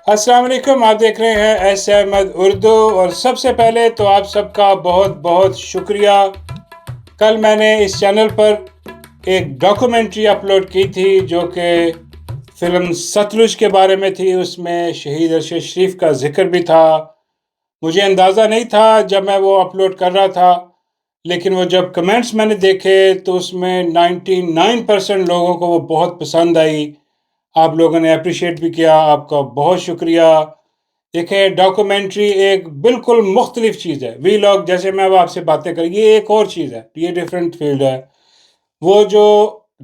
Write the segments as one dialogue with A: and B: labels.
A: السلام علیکم، آپ دیکھ رہے ہیں ایس احمد اردو، اور سب سے پہلے تو آپ سب کا بہت بہت شکریہ۔ کل میں نے اس چینل پر ایک ڈاکومنٹری اپلوڈ کی تھی جو کہ فلم ستلج کے بارے میں تھی۔ اس میں شہید ارشد شریف کا ذکر بھی تھا۔ مجھے اندازہ نہیں تھا جب میں وہ اپلوڈ کر رہا تھا، لیکن وہ جب کمنٹس میں نے دیکھے تو اس میں 99% لوگوں کو وہ بہت پسند آئی۔ آپ لوگوں نے اپریشیٹ بھی کیا، آپ کا بہت شکریہ۔ دیکھیں، ڈاکومنٹری ایک بالکل مختلف چیز ہے۔ وی لاگ جیسے میں وہ آپ سے باتیں کر، یہ ایک اور چیز ہے، یہ ڈیفرنٹ فیلڈ ہے۔ وہ جو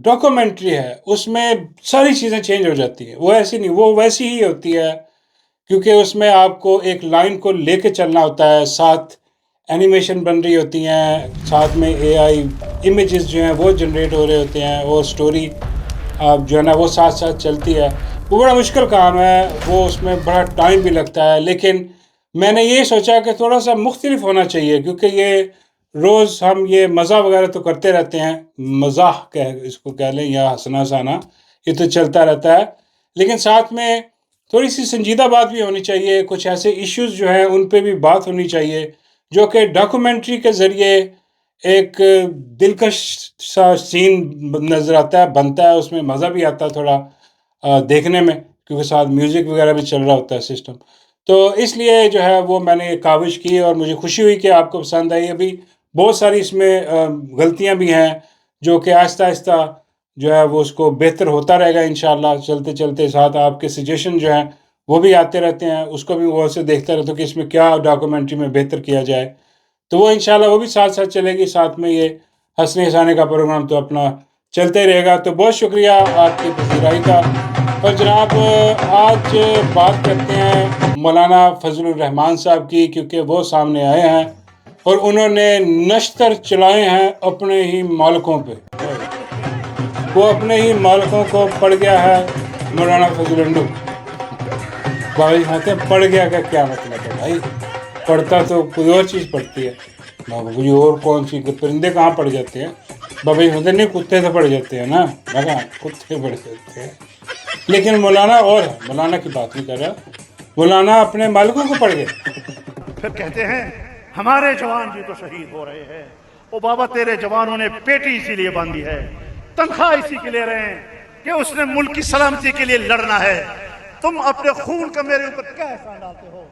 A: ڈاکومنٹری ہے اس میں ساری چیزیں چینج ہو جاتی ہیں، وہ ایسی نہیں، وہ ویسی ہی ہوتی ہے، کیونکہ اس میں آپ کو ایک لائن کو لے کے چلنا ہوتا ہے، ساتھ اینیمیشن بن رہی ہوتی ہیں، ساتھ میں اے آئی امیجز جو ہیں وہ جنریٹ ہو رہے ہوتے ہیں، اور سٹوری جو ہے نا وہ ساتھ ساتھ چلتی ہے۔ وہ بڑا مشکل کام ہے، وہ اس میں بڑا ٹائم بھی لگتا ہے، لیکن میں نے یہ سوچا کہ تھوڑا سا مختلف ہونا چاہیے، کیونکہ یہ روز ہم یہ مزاح وغیرہ تو کرتے رہتے ہیں، مزاح اس کو کہہ لیں یا ہنسنا سانا، یہ تو چلتا رہتا ہے، لیکن ساتھ میں تھوڑی سی سنجیدہ بات بھی ہونی چاہیے۔ کچھ ایسے ایشوز جو ہیں ان پہ بھی بات ہونی چاہیے، جو کہ ڈاکومنٹری کے ذریعے ایک دلکش سا سین نظر آتا ہے، بنتا ہے، اس میں مزہ بھی آتا ہے تھوڑا دیکھنے میں، کیونکہ ساتھ میوزک وغیرہ بھی چل رہا ہوتا ہے سسٹم۔ تو اس لیے جو ہے وہ میں نے کاوش کی، اور مجھے خوشی ہوئی کہ آپ کو پسند آئی۔ ابھی بہت ساری اس میں غلطیاں بھی ہیں، جو کہ آہستہ آہستہ جو ہے وہ اس کو بہتر ہوتا رہے گا انشاءاللہ، چلتے چلتے۔ ساتھ آپ کے سجیشن جو ہیں وہ بھی آتے رہتے ہیں، اس کو بھی وہ سے دیکھتا رہتا ہوں کہ اس میں کیا ڈاکومنٹری میں بہتر کیا جائے، تو وہ انشاءاللہ وہ بھی ساتھ ساتھ چلے گی۔ ساتھ میں یہ ہنسنے ہنسانے کا پروگرام تو اپنا چلتے رہے گا۔ تو بہت شکریہ آپ کی پذیرائی کا۔ اور جناب، آج بات کرتے ہیں مولانا فضل الرحمان صاحب کی، کیونکہ وہ سامنے آئے ہیں اور انہوں نے نشتر چلائے ہیں اپنے ہی مالکوں پہ۔ وہ اپنے ہی مالکوں کو پڑ گیا ہے مولانا فضل انڈو۔ بھائی ہوتے ہیں پڑ گیا کا کیا مطلب ہے بھائی؟ پڑھتا تو کوئی اور چیز پڑھتی ہے، کوئی اور کون سی، پرندے کہاں پڑ جاتے ہیں؟ بابا ہوتے نہیں، کتے تو پڑ جاتے ہیں نا، میں کہا کتے پڑ جاتے ہیں، لیکن مولانا اور ہے، مولانا کی بات نہیں کر رہا، مولانا اپنے مالکوں کو پڑ گئے۔
B: پھر کہتے ہیں ہمارے جوان بھی تو شہید ہو رہے ہیں۔ او بابا، تیرے جوانوں نے پیٹی اسی لیے باندھی ہے، تنخواہ اسی کے لے رہے ہیں کہ اس نے ملک کی سلامتی کے لیے لڑنا ہے۔ تم اپنے خون کا میرے اوپر کیا احسان ڈالتے ہو؟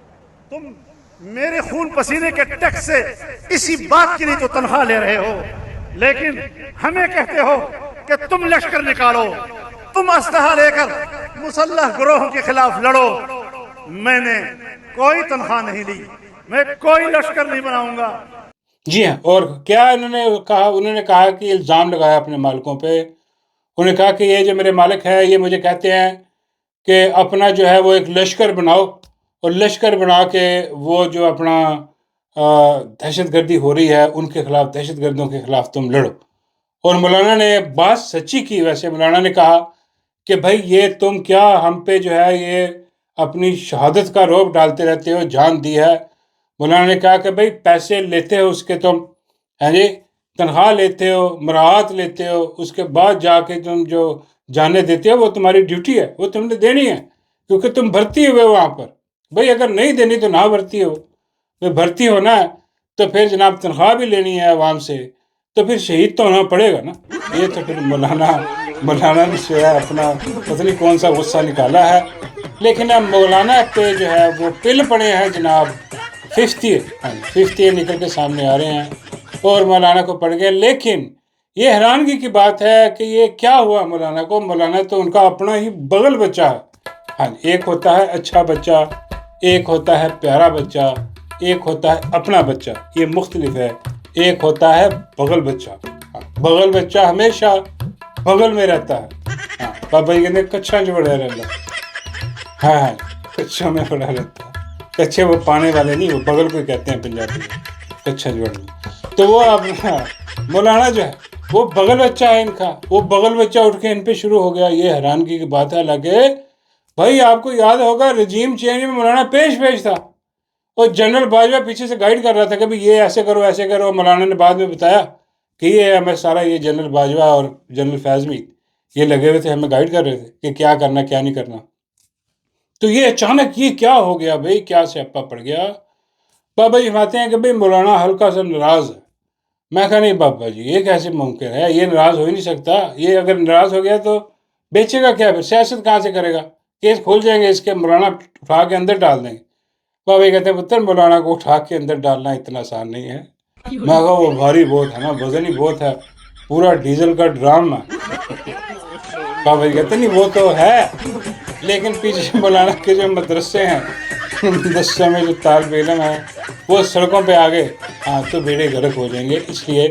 B: تم میرے خون پسینے کے ٹیکس سے اسی بات کی نہیں تو تنخواہ لے رہے ہو، لیکن ہمیں کہتے ہو کہ تم لشکر نکالو، تم اسلحہ لے کر مسلح گروہوں کے خلاف لڑو۔ میں نے کوئی تنخواہ نہیں لی، میں کوئی لشکر نہیں بناؤں گا۔
A: جی ہاں، اور کیا انہوں نے کہا کہ الزام لگایا اپنے مالکوں پہ۔ انہوں نے کہا کہ یہ جو میرے مالک ہیں یہ مجھے کہتے ہیں کہ اپنا جو ہے وہ ایک لشکر بناؤ، اور لشکر بنا کے وہ جو اپنا دہشت گردی ہو رہی ہے ان کے خلاف، دہشت گردوں کے خلاف تم لڑو۔ اور مولانا نے بات سچی کی، ویسے مولانا نے کہا کہ بھائی یہ تم کیا ہم پہ جو ہے یہ اپنی شہادت کا روب ڈالتے رہتے ہو، جان دی ہے۔ مولانا نے کہا کہ بھائی پیسے لیتے ہو اس کے تم، ہیں جی، تنخواہ لیتے ہو، مراعات لیتے ہو، اس کے بعد جا کے تم جو جانے دیتے ہو وہ تمہاری ڈیوٹی ہے، وہ تم نے دینی ہے، کیونکہ تم بھرتی ہوئے وہاں پر۔ بھائی اگر نہیں دینی تو نہ بھرتی ہو، بھائی بھرتی ہونا ہے تو پھر جناب تنخواہ بھی لینی ہے عوام سے، تو پھر شہید تو ہونا پڑے گا نا۔ یہ تو پھر مولانا نے جو ہے اپنا پتہ نہیں کون سا غصہ نکالا ہے، لیکن اب مولانا پہ جو ہے وہ پل پڑے ہیں جناب۔ 50 نکل کے سامنے آ رہے ہیں اور مولانا کو پڑ گئے۔ لیکن یہ حیرانگی کی بات ہے کہ یہ کیا ہوا مولانا کو؟ مولانا تو ان کا اپنا ہی بغل بچہ ہے۔ ہاں، ایک ہوتا ہے اچھا بچہ، ایک ہوتا ہے پیارا بچہ، ایک ہوتا ہے اپنا بچہ، یہ مختلف ہے۔ ایک ہوتا ہے بغل بچہ، بغل بچہ ہمیشہ بغل میں رہتا ہے۔ ہاں، بابا جی کہتے ہیں کچھا جو بڑا رہتا، ہاں ہاں، کچھا میں بڑا رہتا ہے۔ کچھے وہ پانے والے نہیں، وہ بغل کو ہی کہتے ہیں پنجابی میں، کچھا جو بڑا۔ تو وہ اپنا مولانا جو ہے وہ بغل بچہ ہے ان کا، وہ بغل بچہ اٹھ کے ان پہ شروع ہو گیا۔ یہ حیرانگی کی بات ہے، حالانکہ بھائی آپ کو یاد ہوگا رجیم چینج میں مولانا پیش تھا، اور جنرل باجوہ پیچھے سے گائیڈ کر رہا تھا کہ بھی یہ ایسے کرو ایسے کرو۔ مولانا نے بعد میں بتایا کہ یہ ہمیں سارا یہ جنرل باجوہ اور جنرل فیض بھی یہ لگے ہوئے تھے، ہمیں گائیڈ کر رہے تھے کہ کیا کرنا کیا نہیں کرنا۔ تو یہ اچانک یہ کیا ہو گیا بھائی، کیا سیاپا پڑ گیا؟ بابا جی فرماتے ہیں کہ بھائی مولانا ہلکا سا ناراض ہے۔ میں کہا نہیں بابا جی، یہ کیسے ممکن ہے؟ یہ ناراض ہو ہی نہیں سکتا۔ یہ اگر ناراض ہو گیا تو بیچے گا کیا؟ پھر سیاست کہاں سے کرے گا؟ کیس کھول جائیں گے اس کے، مولانا اٹھا کے اندر ڈال دیں گے۔ بابا جی کہتے ہیں پتر، مولانا کو اٹھا کے اندر ڈالنا اتنا آسان نہیں ہے۔ میں کہا وہ بھاری بہت ہے نا، وزن ہی بہت ہے، پورا ڈیزل کا ڈرام ہے۔ بابا جی کہتے ہیں نہیں وہ تو ہے، لیکن پیچھے مولانا کے جو مدرسے ہیں، مدرسے میں جو طالب علم ہیں وہ سڑکوں پہ آگے، ہاں تو بیڑے غرق ہو جائیں گے، اس لیے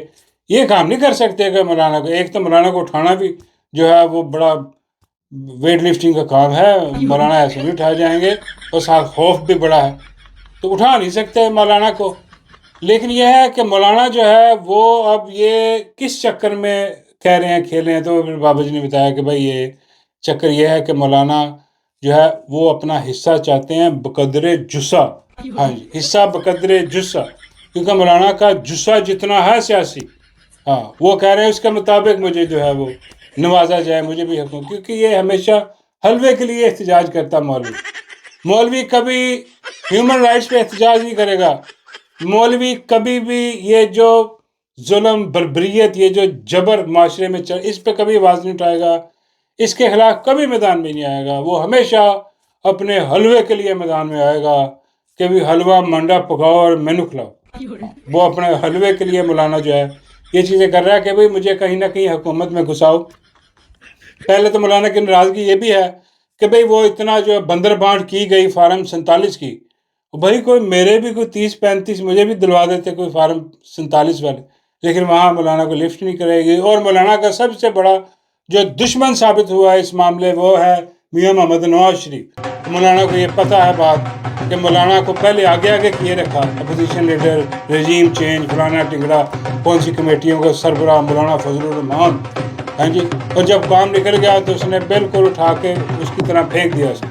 A: یہ کام نہیں کر سکتے کہ مولانا کو، ایک تو مولانا کو اٹھانا بھی جو ہے وہ بڑا ویٹ لفٹنگ کا کام ہے، مولانا ایسے نہیں اٹھائے جائیں گے، اور ساتھ خوف بھی بڑا ہے، تو اٹھا نہیں سکتے مولانا کو۔ لیکن یہ ہے کہ مولانا جو ہے وہ اب یہ کس چکر میں کہہ رہے ہیں کھیلے ہیں، تو پھر بابا جی نے بتایا کہ بھائی یہ چکر یہ ہے کہ مولانا جو ہے وہ اپنا حصہ چاہتے ہیں بقدر جسہ۔ ہاں جی، حصہ بقدر جسہ، کیونکہ مولانا کا جسہ جتنا ہے سیاسی، ہاں وہ کہہ رہے ہیں اس کے مطابق مجھے جو ہے وہ نوازا جائے، مجھے بھی حکم، کیونکہ یہ ہمیشہ حلوے کے لیے احتجاج کرتا مولوی۔ مولوی کبھی ہیومن رائٹس پہ احتجاج نہیں کرے گا، مولوی کبھی بھی یہ جو ظلم بربریت، یہ جو جبر معاشرے میں اس پہ کبھی آواز نہیں اٹھائے گا، اس کے خلاف کبھی میدان میں نہیں آئے گا۔ وہ ہمیشہ اپنے حلوے کے لیے میدان میں آئے گا کہ بھی حلوہ منڈا پکاؤ اور مینو کھلاؤ۔ وہ اپنے حلوے کے لیے مولانا جو ہے یہ چیزیں کر رہا ہے کہ بھئی مجھے کہیں نہ کہیں حکومت میں گھساؤ۔ پہلے تو مولانا کی ناراضگی یہ بھی ہے کہ بھئی وہ اتنا جو بندر بانٹ کی گئی فارم 47 کی، بھائی کوئی میرے بھی کوئی 30-35 مجھے بھی دلوا دیتے کوئی فارم 47 والے، لیکن وہاں مولانا کو لفٹ نہیں کرے گی۔ اور مولانا کا سب سے بڑا جو دشمن ثابت ہوا ہے اس معاملے وہ ہے میاں محمد نواز شریف۔ مولانا کو یہ پتہ ہے بات کہ مولانا کو پہلے آگے آگے کیے رکھا، اپوزیشن لیڈر، رجیم چینج، فلانا ٹنگڑا، کون سی کمیٹیوں کا سربراہ مولانا فضل الرحمان، ہاں جی، اور جب کام نکل گیا تو اس نے بالکل اٹھا کے اس کی طرح پھینک دیا اس کو۔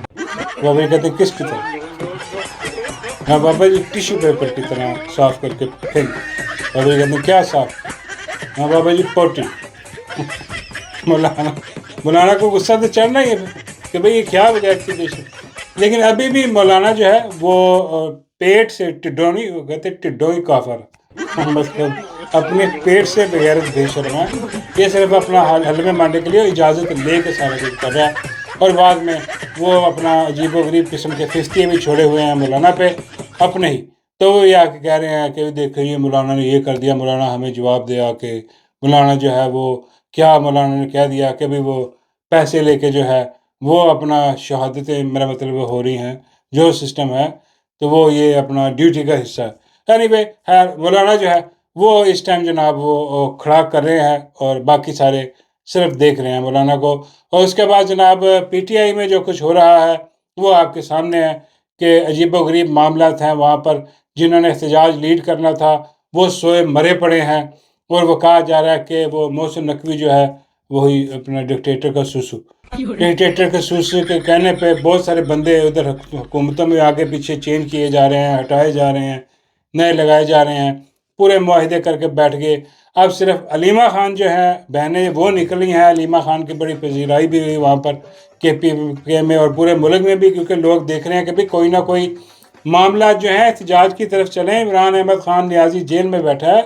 A: وہ کہتے ہیں کس کی طرح؟ ہاں بابا جی ٹیشو پیپر کی طرح صاف کر کے پھینک۔ بابا جی کہتے ہیں کیا صاف؟ ہاں بابا جی پوٹی۔ مولانا کو غصہ تو چڑھنا ہی ہے کہ بھئی یہ کیا بغیر کی پیش ہے۔ لیکن ابھی بھی مولانا جو ہے وہ پیٹ سے ٹڈوں نہیں، وہ کہتے ٹڈوں ہی کافر، مطلب اپنے پیٹ سے بغیرت بے شرم ہے۔ یہ صرف اپنا حلوے مانڈے کے لیے اجازت لے کے سارا کچھ کر رہا ہے، اور بعد میں وہ اپنا عجیب و غریب قسم کے فستیے بھی چھوڑے ہوئے ہیں مولانا پہ اپنے ہی، تو وہ یہ آ کے کہہ رہے ہیں کہ دیکھو یہ مولانا نے یہ کر دیا، مولانا ہمیں جواب دے آ کے، مولانا جو ہے وہ کیا، مولانا نے کہہ دیا کہ بھی وہ پیسے لے کے جو ہے وہ اپنا شہادتیں، میرا مطلب ہو رہی ہیں جو سسٹم ہے، تو وہ یہ اپنا ڈیوٹی کا حصہ ہے۔ یعنی بھائی خیر مولانا جو ہے وہ اس ٹائم جناب وہ کھڑا کر رہے ہیں اور باقی سارے صرف دیکھ رہے ہیں مولانا کو۔ اور اس کے بعد جناب پی ٹی آئی میں جو کچھ ہو رہا ہے وہ آپ کے سامنے ہے کہ عجیب و غریب معاملات ہیں وہاں پر، جنہوں نے احتجاج لیڈ کرنا تھا وہ سوئے مرے پڑے ہیں، اور وہ کہا جا رہا ہے کہ وہ محسن نقوی جو ہے وہی اپنا ڈکٹیٹر کا سوسو، ڈکٹیٹر کے سوسو کے کہنے پہ بہت سارے بندے ادھر حکومتوں میں آگے پیچھے چینج کیے جا رہے ہیں، ہٹائے جا رہے ہیں، نئے لگائے جا رہے ہیں، پورے معاہدے کر کے بیٹھ گئے۔ اب صرف علیمہ خان جو ہیں بہنیں وہ نکلی ہیں، علیمہ خان کی بڑی پذیرائی بھی ہوئی وہاں پر کے پی کے میں اور پورے ملک میں بھی، کیونکہ لوگ دیکھ رہے ہیں کہ بھی کوئی نہ کوئی معاملات جو ہیں احتجاج کی طرف چلیں۔ عمران احمد خان نیازی جیل میں بیٹھا ہے،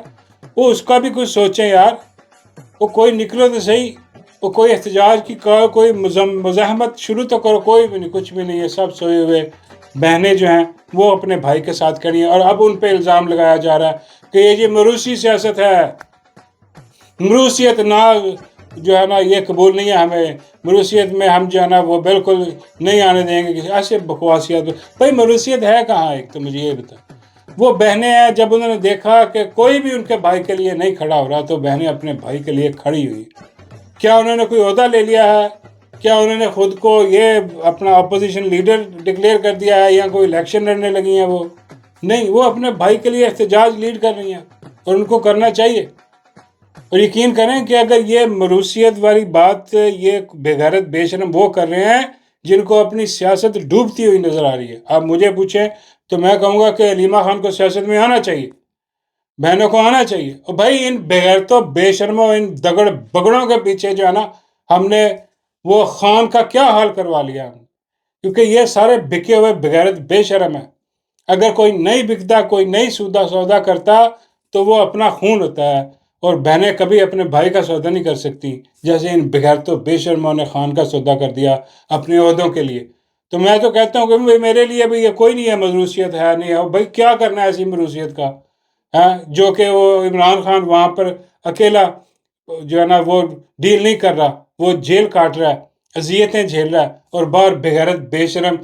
A: وہ اس کا بھی کچھ سوچیں یار، وہ کوئی نکلو تو صحیح، وہ کوئی احتجاج کی کوئی مزاحمت شروع تو کرو، کوئی بھی نہیں، کچھ بھی نہیں ہے، سب سوئے ہوئے۔ بہنیں جو ہیں وہ اپنے بھائی کے ساتھ کھڑی ہیں، اور اب ان پہ الزام لگایا جا رہا ہے کہ یہ موروثی سیاست ہے، موروثیت نہ جو ہے نا یہ قبول نہیں ہے ہمیں، موروثیت میں ہم جو ہے نا وہ بالکل نہیں آنے دیں گے، کسی ایسے بکواسیات۔ بھائی موروثیت ہے کہاں؟ ایک تو مجھے یہ بتا۔ وہ بہنیں ہیں، جب انہوں نے دیکھا کہ کوئی بھی ان کے بھائی کے لیے نہیں کھڑا ہو رہا تو بہنیں اپنے بھائی کے لیے کھڑی ہوئی۔ کیا انہوں نے کوئی عہدہ لے لیا ہے؟ کیا انہوں نے خود کو یہ اپنا اپوزیشن لیڈر ڈکلیئر کر دیا ہے، یا کوئی الیکشن لڑنے لگی ہیں؟ وہ نہیں، وہ اپنے بھائی کے لیے احتجاج لیڈ کر رہی ہیں، اور ان کو کرنا چاہیے۔ اور یقین کریں کہ اگر یہ موروثیت والی بات یہ بے غیرت بے شرم وہ کر رہے ہیں جن کو اپنی سیاست ڈوبتی ہوئی نظر آ رہی ہے، آپ مجھے پوچھیں تو میں کہوں گا کہ علیمہ خان کو سیاست میں آنا چاہیے، بہنوں کو آنا چاہیے۔ اور بھائی ان بے غیرتوں بے شرموں ان دگڑ بگڑوں کے پیچھے جو ہے نا ہم نے وہ خان کا کیا حال کروا لیا، کیونکہ یہ سارے بکے ہوئے بغیرت بے شرم ہیں. اگر کوئی نہیں بکتا، کوئی نہیں سودا کرتا تو وہ اپنا خون ہوتا ہے، اور بہنیں کبھی اپنے بھائی کا سودا نہیں کر سکتی، جیسے ان بغیرتوں بے شرموں نے خان کا سودا کر دیا اپنے عہدوں کے لیے. تو میں تو کہتا ہوں کہ میرے لیے بھی یہ کوئی نہیں ہے، مروثیت ہے نہیں ہے بھائی، کیا کرنا ہے ایسی مروثیت کا؟ جو کہ وہ عمران خان وہاں پر اکیلا جو ہے نا وہ ڈیل نہیں کر رہا، وہ جیل کاٹ رہا ہے، اذیتیں جھیل رہا ہے، اور باہر بغیرت بے شرم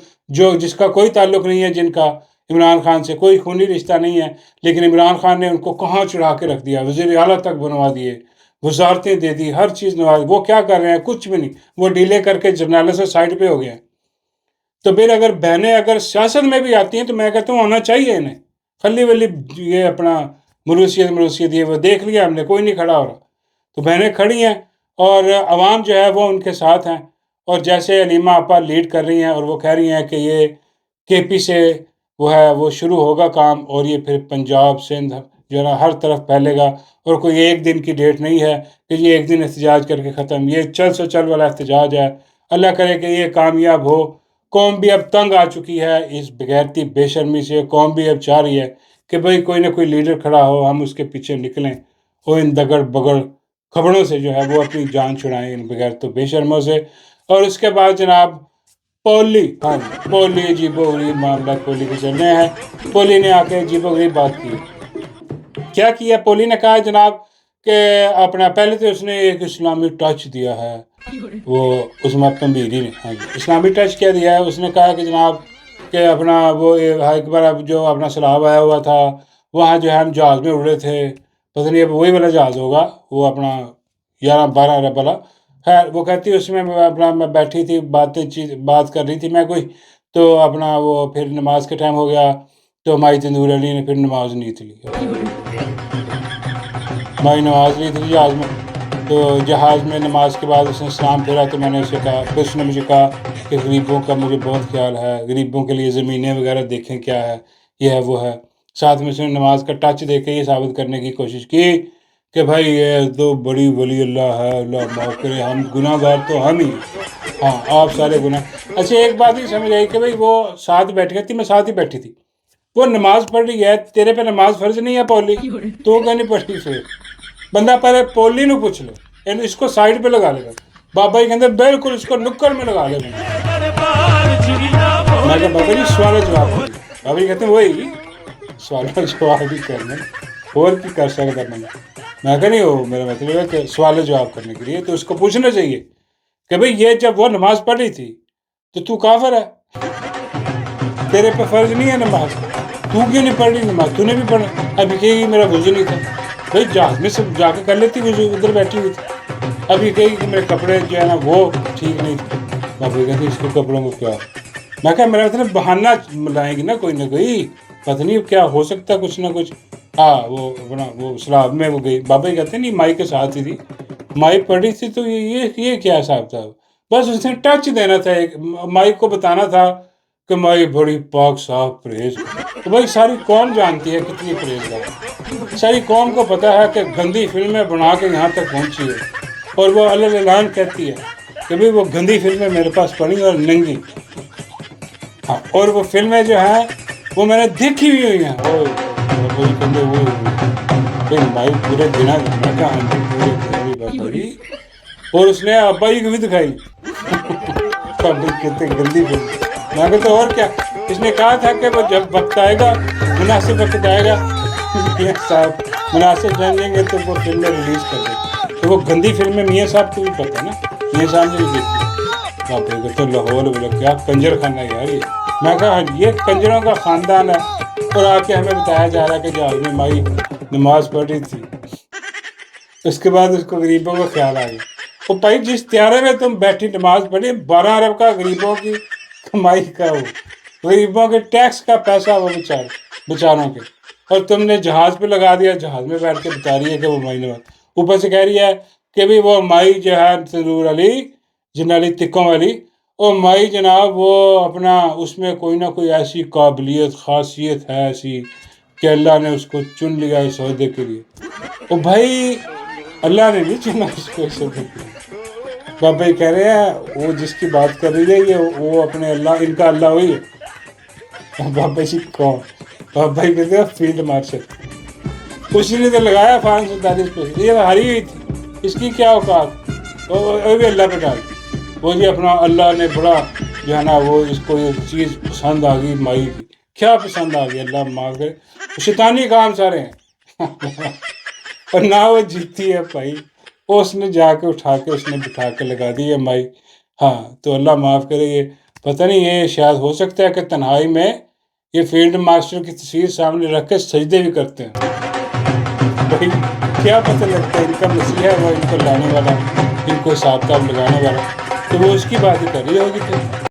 A: جس کا کوئی تعلق نہیں ہے، جن کا عمران خان سے کوئی خونی رشتہ نہیں ہے، لیکن عمران خان نے ان کو کہاں چڑھا کے رکھ دیا، وزیر اعلیٰ تک بنوا دیے، وزارتیں دے دی، ہر چیز نوا دی. وہ کیا کر رہے ہیں؟ کچھ بھی نہیں، وہ ڈیلے کر کے جرنیلوں سے سائڈ پہ ہو گئے ہیں. تو پھر اگر بہنیں اگر سیاست میں بھی آتی ہیں تو میں کہتا ہوں ہونا چاہیے انہیں. خلی ولی یہ اپنا مروثیت یہ وہ دیکھ لیا ہم نے، کوئی نہیں کھڑا ہو رہا. تو بہنیں کھڑی ہیں اور عوام جو ہے وہ ان کے ساتھ ہیں. اور جیسے علیمہ آپا لیڈ کر رہی ہیں اور وہ کہہ رہی ہیں کہ یہ کے پی سے وہ ہے وہ شروع ہوگا کام، اور یہ پھر پنجاب سندھ جو ہے نا ہر طرف پھیلے گا، اور کوئی ایک دن کی ڈیٹ نہیں ہے کہ یہ ایک دن احتجاج کر کے ختم. یہ چل سے چل والا احتجاج ہے. اللہ کرے کہ یہ کامیاب ہو. قوم بھی اب تنگ آ چکی ہے اس بغیرتی بے شرمی سے. قوم بھی اب چاہ رہی ہے کہ بھئی کوئی نہ کوئی لیڈر کھڑا ہو، ہم اس کے پیچھے نکلیں، اور ان دگڑ بگڑ خبروں سے جو ہے وہ اپنی جان چھڑائیں، ان بغیرتوں بے شرموں سے. اور اس کے بعد جناب پولی، ہاں جی پولی عجیب و غریب معاملات پولی کے چل رہے ہیں. پولی نے آ کے عجیب و غریب بات کی. کیا کیا پولی نے؟ کہا جناب کہ اپنا پہلے تو اس نے ایک اسلامی ٹچ دیا ہے، وہ عصمت پنبیری نے. ہاں جی اسلامی ٹچ کیا دیا ہے؟ اس نے کہا کہ جناب کہ اپنا وہ ایک بار جو اپنا سیلاب آیا ہوا تھا وہاں جو ہے ہم جہاز میں اڑ رہے تھے، پتہ نہیں اب وہی والا جہاز ہوگا وہ اپنا 11-12 ارب والا. خیر وہ کہتی اس میں اپنا میں بیٹھی تھی، بات کر رہی تھی میں کوئی، تو اپنا وہ پھر نماز کے ٹائم ہو گیا تو مائی تندور علی نے پھر نماز نہیں تھی مائی نماز لی تھی جہاز میں. تو جہاز میں نماز کے بعد اس نے سلام پھیرا تو میں نے اسے کہا، پھر اس نے مجھے کہا کہ غریبوں کا مجھے بہت خیال ہے، غریبوں کے لیے زمینیں وغیرہ دیکھیں کیا ہے، یہ ہے وہ ہے. ساتھ میں اس نے نماز کا ٹچ دے کے یہ ثابت کرنے کی کوشش کی کہ بھائی یہ تو بڑی ولی اللہ ہے، اللہ معاف کرے، ہم گناہ گار تو ہم ہی ہیں، ہاں آپ سارے گناہ. اچھا ایک بات ہی سمجھ آئی کہ بھائی وہ ساتھ بیٹھ گئی تھی، میں ساتھ ہی بیٹھی تھی، وہ نماز پڑھ رہی ہے، تیرے پہ نماز فرض نہیں ہے پولی، تو کہہ نہیں پڑھی. پھر بندہ پہلے پولی نو پوچھ لے، اس کو سائڈ پہ لگا لے گا. بابا جی کہتے بالکل اس کو نکڑ میں لگا لے گا. میں کہا بابا جی سوال جواب کریے. بابا جی کہتے ہیں وہی سوال جواب ہی کرنا، اور کی کر سکتا میں کہا نہیں ہو، میرا مطلب ہے کہ سوال جواب کرنے کے لیے تو اس کو پوچھنا چاہیے کہ بھئی یہ جب وہ نماز پڑھ رہی تھی تو کافر ہے، تیرے پہ فرض نہیں ہے نماز، تو کیوں نہیں پڑھ رہی نماز؟ تو نے بھی پڑھا. ابھی کہی میرا وضو نہیں تھا. بھائی جہاز میں سے جا کے کر لیتی وضو، ادھر بیٹھی ہوئی تھی. ابھی کہی کہ میرے کپڑے جو ہے نا وہ ٹھیک نہیں تھے. بابا کہتے اس کے کپڑوں کو کیا؟ میں کہا میرا مطلب بہانہ لائیں گی نا کوئی نہ کوئی، پتہ نہیں کیا ہو سکتا کچھ نہ کچھ. ہاں وہ اپنا وہ سلاب میں وہ گئی. بابا کہتے ہیں نہیں مائی کے ساتھ ہی تھی، مائی پڑھی تھی. تو یہ کیا حساب تھا؟ بس اس نے ٹچ دینا تھا، ایک مائی کو بتانا تھا کہ مائی بڑی پاک صاف پرہیز. تو بھائی ساری قوم جانتی ہے کتنی پرہیزگار، ساری قوم کو پتہ ہے کہ گندی فلمیں بنا کے یہاں تک پہنچی ہے، اور وہ اعلان کہتی ہے کہ بھئی وہ گندی فلمیں میرے پاس پڑی اور ننگی. ہاں اور وہ فلمیں جو ہیں وہ میں نے دیکھی ہوئی ہیں. بھائی پورے دن میں کہا ہم بھی پورے دن بابا جی. اور اس نے ابا جی کو بھی دکھائی کتنے گندی فلم. میں کہتا اور کیا، اس نے کہا تھا کہ وہ جب وقت آئے گا، مناسب وقت آئے گا صاحب مناسب جانیں گے تو وہ فلمیں ریلیز کر دیں. تو وہ گندی فلمیں میاں صاحب کو بھی پتہ نا، میاں صاحب نے بھی دیکھی. آپ تو لاہور بولے کیا کنجر خانہ یار یہ. میں کہا یہ کنجروں کا خاندان ہے، اور آ کے ہمیں بتایا جا رہا ہے کہ جہاز میں مائی نماز پڑھ رہی تھی. اس کے بعد اس کو غریبوں کا خیال آ گیا. وہ بھائی جس طیارے میں تم بیٹھی نماز پڑھی 12 ارب کا غریبوں کی کمائی کا، وہ غریبوں کے ٹیکس کا پیسہ وہ بیچاروں کے، اور تم نے جہاز پہ لگا دیا، جہاز میں بیٹھ کے بتا رہی ہے کہ وہ مائی نماز. اوپر سے کہہ رہی ہے کہ بھی وہ مائی جو ہے تندور علی جنالی تکوں والی، اور مائی جناب وہ اپنا اس میں کوئی نہ کوئی ایسی قابلیت خاصیت ہے ایسی کہ اللہ نے اس کو چن لیا اس عہدے کے لیے. اور بھائی اللہ نے نہیں چنا اس کو اس عہدے کے لیے. بابا جی کہہ رہے ہیں وہ جس کی بات کر رہی ہے یہ وہ اپنے اللہ ان کا اللہ ہوئی ہے. بابا جی کون؟ بابا جی کہتے ہیں فیلڈ مارشل. اسی نے تو لگایا فان 47 پہ، یہ ہری ہوئی تھی، اس کی کیا اوقات، وہ بھی اللہ پہ ڈال. وہ جی اپنا اللہ نے بڑا جو ہے نا وہ اس کو یہ چیز پسند آ گئی مائی کی. کیا پسند آ گئی؟ اللہ معاف کرے، شیطانی کام سارے ہیں. اور نہ وہ جیتی ہے بھائی، وہ اس نے جا کے اٹھا کے اس نے بٹھا کے لگا دی ہے مائی. ہاں تو اللہ معاف کرے، یہ پتہ نہیں یہ شاید ہو سکتا ہے کہ تنہائی میں یہ فیلڈ ماسٹر کی تصویر سامنے رکھ کے سجدے بھی کرتے ہیں. بھائی کیا پتہ لگتا ہے ان کا مسیح ہے وہ ان کو لانے والا، ان کو حساب کتاب لگانے والا، تو وہ اس کی بات ہی کر رہی ہوگی.